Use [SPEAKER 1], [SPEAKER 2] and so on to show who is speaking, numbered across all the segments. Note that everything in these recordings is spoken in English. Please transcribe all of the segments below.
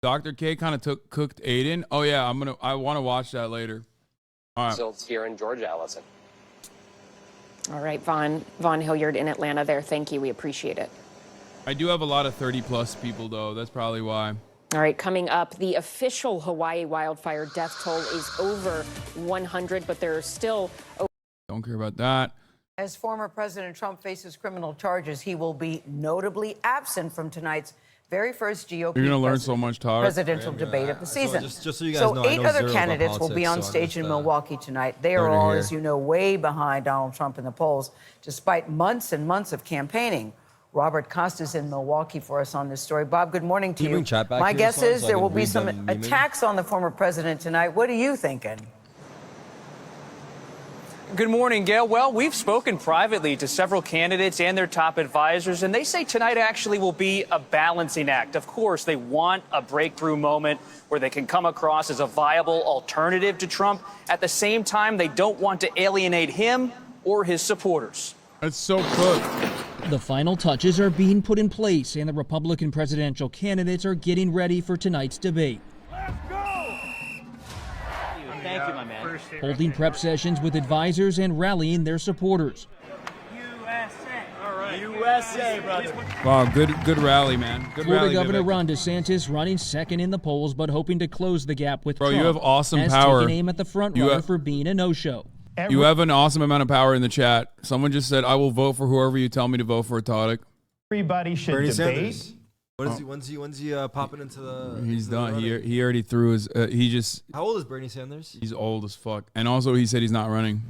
[SPEAKER 1] Dr. K kind of cooked Aiden. Oh yeah, I want to watch that later. All right.
[SPEAKER 2] Results here in Georgia, Allison.
[SPEAKER 3] All right, Vaughn Hilliard in Atlanta there. Thank you. We appreciate it.
[SPEAKER 1] I do have a lot of 30-plus people, though. That's probably why.
[SPEAKER 3] All right, coming up, the official Hawaii wildfire death toll is over 100, but there are still...
[SPEAKER 1] Don't care about that.
[SPEAKER 4] As former President Trump faces criminal charges, he will be notably absent from tonight's very first GOP
[SPEAKER 1] You're going to learn so much, Todd.
[SPEAKER 4] presidential debate of the season.
[SPEAKER 5] Just so you guys know,
[SPEAKER 4] 8 other candidates will be on stage in Milwaukee tonight. They are all, as you know, way behind Donald Trump in the polls, despite months and months of campaigning. Robert Costa's in Milwaukee for us on this story. Bob, good morning to you. My guess is there will be some attacks on the former president tonight. What are you thinking?
[SPEAKER 6] Good morning, Gail. Well, we've spoken privately to several candidates and their top advisors, and they say tonight actually will be a balancing act. Of course, they want a breakthrough moment where they can come across as a viable alternative to Trump. At the same time, they don't want to alienate him or his supporters.
[SPEAKER 1] That's so cooked.
[SPEAKER 7] The final touches are being put in place, and the Republican presidential candidates are getting ready for tonight's debate.
[SPEAKER 8] Let's go!
[SPEAKER 6] Thank you, my man.
[SPEAKER 7] Holding prep sessions with advisors and rallying their supporters.
[SPEAKER 8] USA. All right. USA, brother.
[SPEAKER 1] Wow, good rally, man. Good
[SPEAKER 7] Florida
[SPEAKER 1] rally,
[SPEAKER 7] Governor
[SPEAKER 1] Vivek.
[SPEAKER 7] Ron DeSantis running second in the polls, but hoping to close the gap with
[SPEAKER 1] Bro,
[SPEAKER 7] Trump.
[SPEAKER 1] you have awesome
[SPEAKER 7] has
[SPEAKER 1] power.
[SPEAKER 7] taken aim at the front runner for being a no-show.
[SPEAKER 1] You have an awesome amount of power in the chat. Someone just said, I will vote for whoever you tell me to vote for, Tadic.
[SPEAKER 9] Everybody should
[SPEAKER 5] Bernie
[SPEAKER 9] debate.
[SPEAKER 5] Sanders. When's he popping into the?
[SPEAKER 1] He's
[SPEAKER 5] into the
[SPEAKER 1] done.
[SPEAKER 5] running?
[SPEAKER 1] He already threw his. He just.
[SPEAKER 5] How old is Bernie Sanders?
[SPEAKER 1] He's old as fuck. And also, he said he's not running.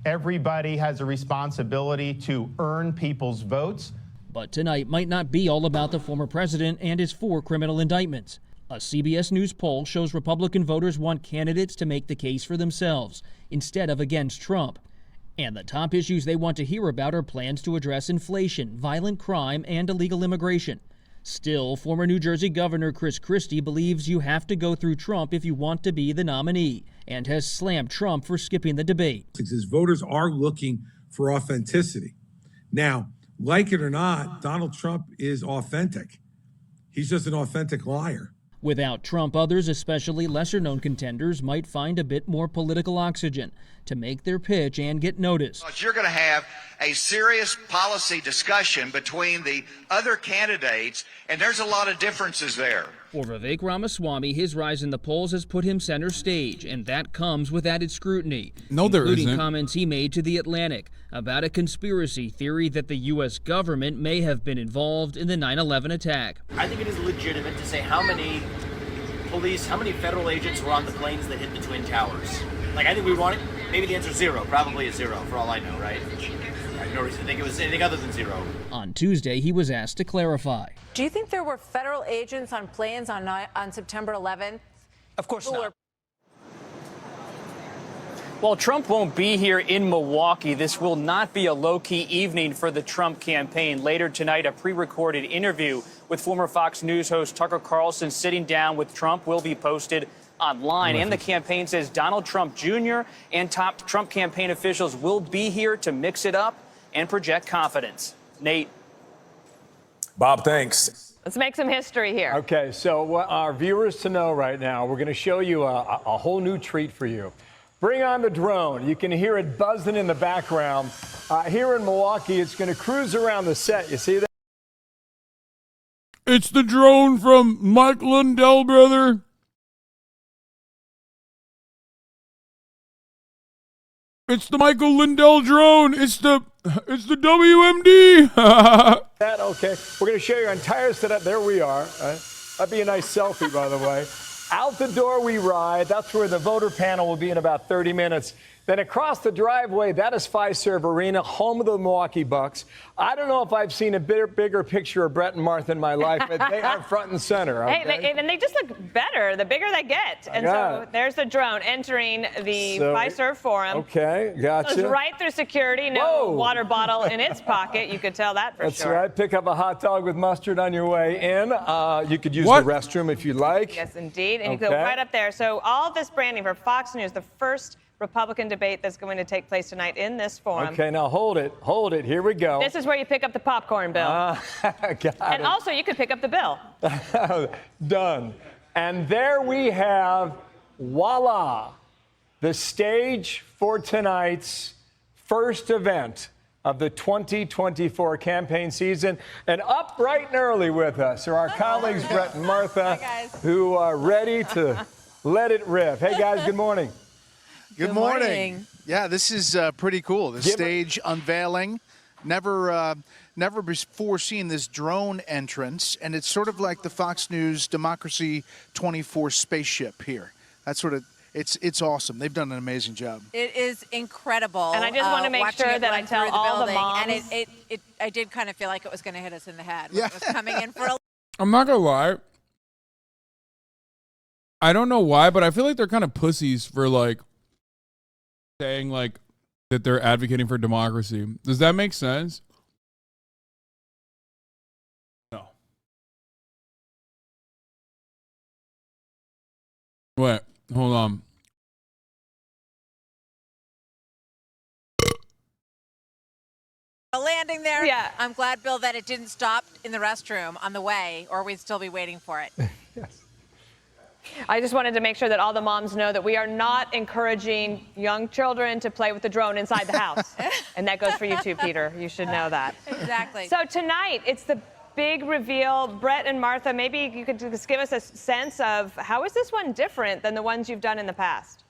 [SPEAKER 9] Everybody has a responsibility to earn people's votes.
[SPEAKER 7] But tonight might not be all about the former president and his 4 criminal indictments. A CBS News poll shows Republican voters want candidates to make the case for themselves instead of against Trump. And the top issues they want to hear about are plans to address inflation, violent crime, and illegal immigration. Still, former New Jersey Governor Chris Christie believes you have to go through Trump if you want to be the nominee, and has slammed Trump for skipping the debate.
[SPEAKER 10] His voters are looking for authenticity. Now, like it or not, Donald Trump is authentic. He's just an authentic liar.
[SPEAKER 7] Without Trump, others, especially lesser-known contenders, might find a bit more political oxygen to make their pitch and get noticed.
[SPEAKER 11] You're going to have a serious policy discussion between the other candidates, and there's a lot of differences there.
[SPEAKER 7] For Vivek Ramaswamy, his rise in the polls has put him center stage, and that comes with added scrutiny.
[SPEAKER 1] No, there
[SPEAKER 7] including
[SPEAKER 1] isn't.
[SPEAKER 7] Comments he made to The Atlantic about a conspiracy theory that the U.S. government may have been involved in the 9/11 attack.
[SPEAKER 12] I think it is legitimate to say how many federal agents were on the planes that hit the Twin Towers. Like, I think we want it. Maybe the answer is 0. Probably is 0, for all I know, right? I have no reason to think it was anything other than 0.
[SPEAKER 7] On Tuesday, he was asked to clarify.
[SPEAKER 13] Do you think there were federal agents on planes on September 11th?
[SPEAKER 6] Of course not. While Trump won't be here in Milwaukee, this will not be a low-key evening for the Trump campaign. Later tonight, a pre-recorded interview with former Fox News host Tucker Carlson sitting down with Trump will be posted online. And the campaign says Donald Trump Jr. and top Trump campaign officials will be here to mix it up and project confidence. Nate.
[SPEAKER 14] Bob, thanks.
[SPEAKER 15] Let's make some history here.
[SPEAKER 14] Okay, so what our viewers to know right now, we're going to show you a whole new treat for you. Bring on the drone. You can hear it buzzing in the background. Here in Milwaukee, it's going to cruise around the set. You see that?
[SPEAKER 1] It's the drone from Mike Lindell, brother. It's the Michael Lindell drone. It's the WMD.
[SPEAKER 14] Okay. We're going to show you our entire setup. There we are. That'd be a nice selfie, by the way. Out the door we ride. That's where the voter panel will be in about 30 minutes. Then across the driveway, that is Fiserv Arena, home of the Milwaukee Bucks. I don't know if I've seen a bigger picture of Brett and Martha in my life, but they are front and center. Okay?
[SPEAKER 15] Hey, and they just look better the bigger they get. And so there's the drone entering the Fiserv Forum.
[SPEAKER 14] Okay, gotcha.
[SPEAKER 15] Goes right through security, no water bottle in its pocket. You could tell that for sure.
[SPEAKER 14] That's right. Pick up a hot dog with mustard on your way in. You could use the restroom if you like.
[SPEAKER 15] Yes, indeed. And you go right up there. So all this branding for Fox News, the first Republican debate that's going to take place tonight in this forum.
[SPEAKER 14] Okay, now hold it. Here we go.
[SPEAKER 15] This is where you pick up the popcorn, Bill.
[SPEAKER 14] Got
[SPEAKER 15] and also, you could pick up the bill.
[SPEAKER 14] Done. And there we have, voila, the stage for tonight's first event of the 2024 campaign season. And up bright and early with us are our colleagues, Brett and Martha, who are ready to let it rip. Hey, guys, good morning.
[SPEAKER 2] Good morning. Yeah, this is pretty cool. The stage unveiling. Never before seen this drone entrance, and it's sort of like the Fox News Democracy 24 spaceship here. That's sort of, it's awesome. They've done an amazing job.
[SPEAKER 13] It is incredible.
[SPEAKER 15] And I just want to make sure that I tell all the moms.
[SPEAKER 13] And I did kind of feel like it was going to hit us in the head. When it was coming in for a
[SPEAKER 1] I'm not going to lie. I don't know why, but I feel like they're kind of pussies for like saying like that they're advocating for democracy. Does that make sense? No. Wait, hold on.
[SPEAKER 13] A landing there.
[SPEAKER 15] Yeah.
[SPEAKER 13] I'm glad, Bill, that it didn't stop in the restroom on the way, or we'd still be waiting for it.
[SPEAKER 15] I just wanted to make sure that all the moms know that we are not encouraging young children to play with the drone inside the house. And that goes for you too, Peter. You should know that.
[SPEAKER 13] Exactly.
[SPEAKER 15] So tonight, it's the big reveal. Brett and Martha, maybe you could just give us a sense of how is this one different than the ones you've done in the past?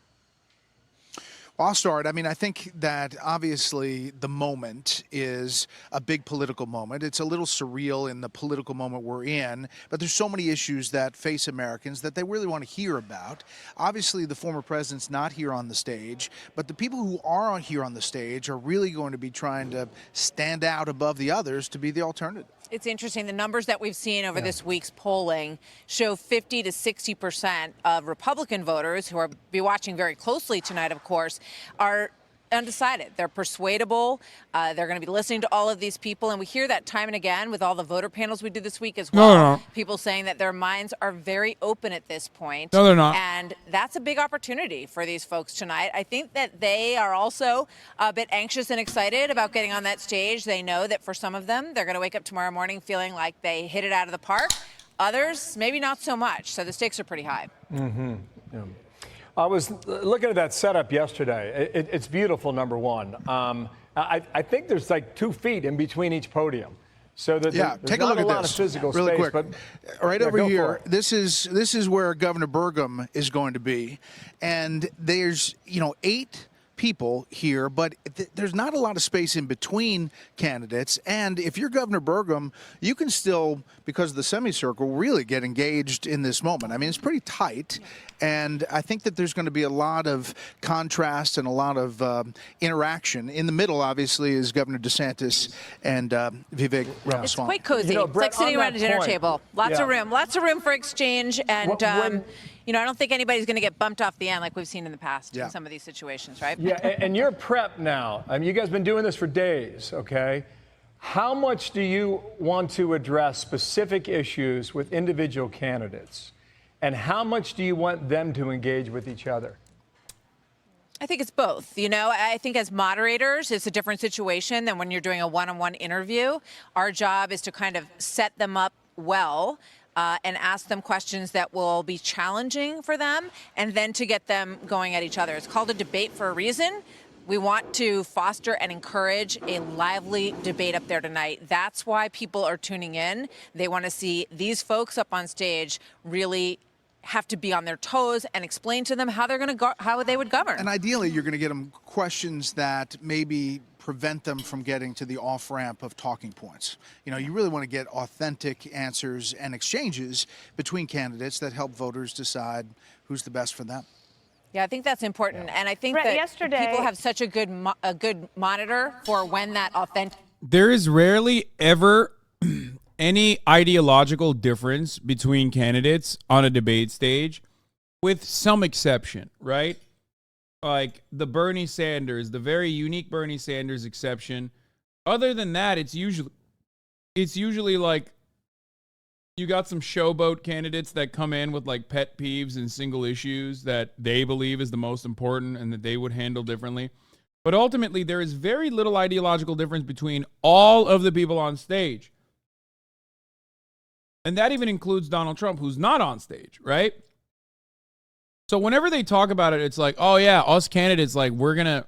[SPEAKER 2] I'll start. I mean, I think that obviously the moment is a big political moment. It's a little surreal in the political moment we're in, but there's so many issues that face Americans that they really want to hear about. Obviously, the former president's not here on the stage, but the people who are here on the stage are really going to be trying to stand out above the others to be the alternative.
[SPEAKER 13] It's interesting. The numbers that we've seen over this week's polling show 50 to 60% of Republican voters, who are be watching very closely tonight, of course, are undecided. They're persuadable. They're going to be listening to all of these people. And we hear that time and again with all the voter panels we do this week as well.
[SPEAKER 1] No.
[SPEAKER 13] People saying that their minds are very open at this point.
[SPEAKER 1] No, they're not.
[SPEAKER 13] And that's a big opportunity for these folks tonight. I think that they are also a bit anxious and excited about getting on that stage. They know that for some of them, they're going to wake up tomorrow morning feeling like they hit it out of the park. Others, maybe not so much. So the stakes are pretty high.
[SPEAKER 14] Mm-hmm. Yeah. I was looking at that setup yesterday. It's beautiful, number one. I think there's like 2 feet in between each podium. So that there's
[SPEAKER 2] take a
[SPEAKER 14] not
[SPEAKER 2] look at
[SPEAKER 14] a lot
[SPEAKER 2] this
[SPEAKER 14] of physical
[SPEAKER 2] really
[SPEAKER 14] space.
[SPEAKER 2] quick.
[SPEAKER 14] But
[SPEAKER 2] right
[SPEAKER 14] yeah,
[SPEAKER 2] over here, this is where Governor Burgum is going to be. And there's, 8 people here, but there's not a lot of space in between candidates. And if you're Governor Burgum, you can still, because of the semicircle, really get engaged in this moment. I mean, it's pretty tight. And I think that there's going to be a lot of contrast and a lot of interaction. In the middle, obviously, is Governor DeSantis and Vivek Ramaswamy.
[SPEAKER 13] It's quite cozy.
[SPEAKER 14] Brett,
[SPEAKER 13] it's like sitting around a dinner
[SPEAKER 14] point,
[SPEAKER 13] table. Lots of room for exchange. And, I don't think anybody's going to get bumped off the end like we've seen in the past in some of these situations, right?
[SPEAKER 14] Yeah, and you're prepped now. I mean, you guys have been doing this for days, okay? How much do you want to address specific issues with individual candidates? And how much do you want them to engage with each other?
[SPEAKER 13] I think it's both. I think as moderators, it's a different situation than when you're doing a one-on-one interview. Our job is to kind of set them up well and ask them questions that will be challenging for them, and then to get them going at each other. It's called a debate for a reason. We want to foster and encourage a lively debate up there tonight. That's why people are tuning in. They want to see these folks up on stage really have to be on their toes and explain to them how they're going to how they would govern.
[SPEAKER 2] And ideally, you're going to get them questions that maybe prevent them from getting to the off-ramp of talking points. You really want to get authentic answers and exchanges between candidates that help voters decide who's the best for them.
[SPEAKER 13] Yeah, I think that's important. And I think
[SPEAKER 15] Brett,
[SPEAKER 13] that
[SPEAKER 15] yesterday,
[SPEAKER 13] people have such a good monitor for when that authentic.
[SPEAKER 1] There is rarely ever any ideological difference between candidates on a debate stage, with some exception, right? Like the Bernie Sanders, the very unique Bernie Sanders exception. Other than that, it's usually like you got some showboat candidates that come in with like pet peeves and single issues that they believe is the most important and that they would handle differently. But ultimately, there is very little ideological difference between all of the people on stage. And that even includes Donald Trump, who's not on stage, right? So whenever they talk about it, it's like, oh yeah, us candidates, like we're going to,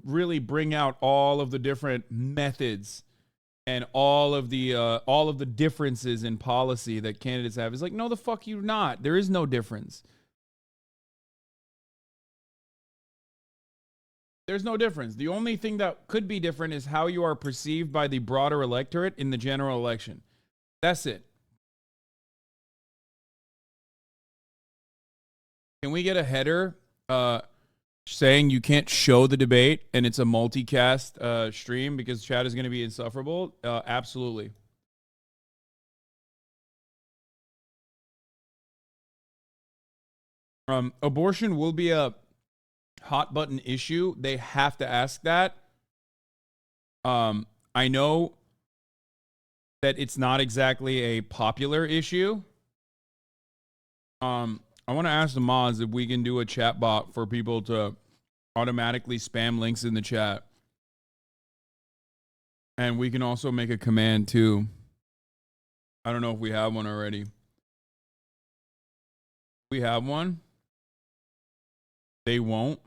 [SPEAKER 1] really bring out all of the different methods and all of the differences in policy that candidates have. It's like, no, the fuck you not. There is no difference. There's no difference. The only thing that could be different is how you are perceived by the broader electorate in the general election. That's it. Can we get a header saying you can't show the debate and it's a multicast stream because chat is going to be insufferable? Absolutely. Abortion will be a hot button issue. They have to ask that. I know that it's not exactly a popular issue. I want to ask the mods if we can do a chat bot for people to automatically spam links in the chat. And we can also make a command too. I don't know if we have one already. We have one. They won't.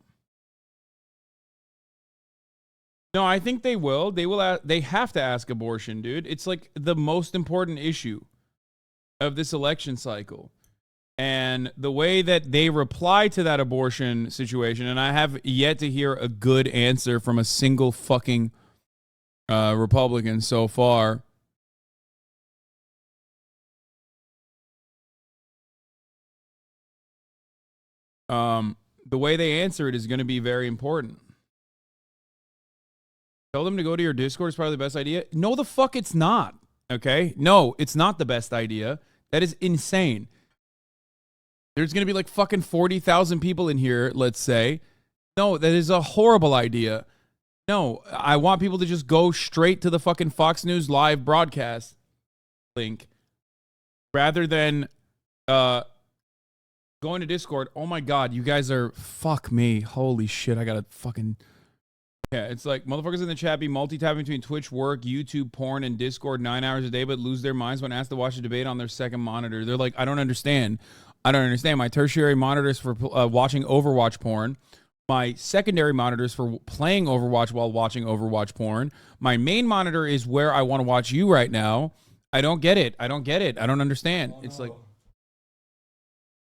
[SPEAKER 1] No, I think they will. They will. They have to ask abortion, dude. It's like the most important issue of this election cycle. And the way that they reply to that abortion situation, and I have yet to hear a good answer from a single fucking Republican so far. The way they answer it is going to be very important. Tell them to go to your Discord is probably the best idea. No, the fuck it's not. Okay? No, it's not the best idea. That is insane. There's going to be like fucking 40,000 people in here, let's say. No, that is a horrible idea. No, I want people to just go straight to the fucking Fox News live broadcast link rather than going to Discord. Oh my God, you guys are, fuck me. Holy shit, I gotta fucking, yeah, it's like motherfuckers in the chat be multitasking between Twitch, work, YouTube, porn, and Discord 9 hours a day, but lose their minds when asked to watch a debate on their second monitor. They're like, I don't understand. My tertiary monitors for watching Overwatch porn. My secondary monitors for playing Overwatch while watching Overwatch porn. My main monitor is where I want to watch you right now. I don't get it. I don't understand. It's like,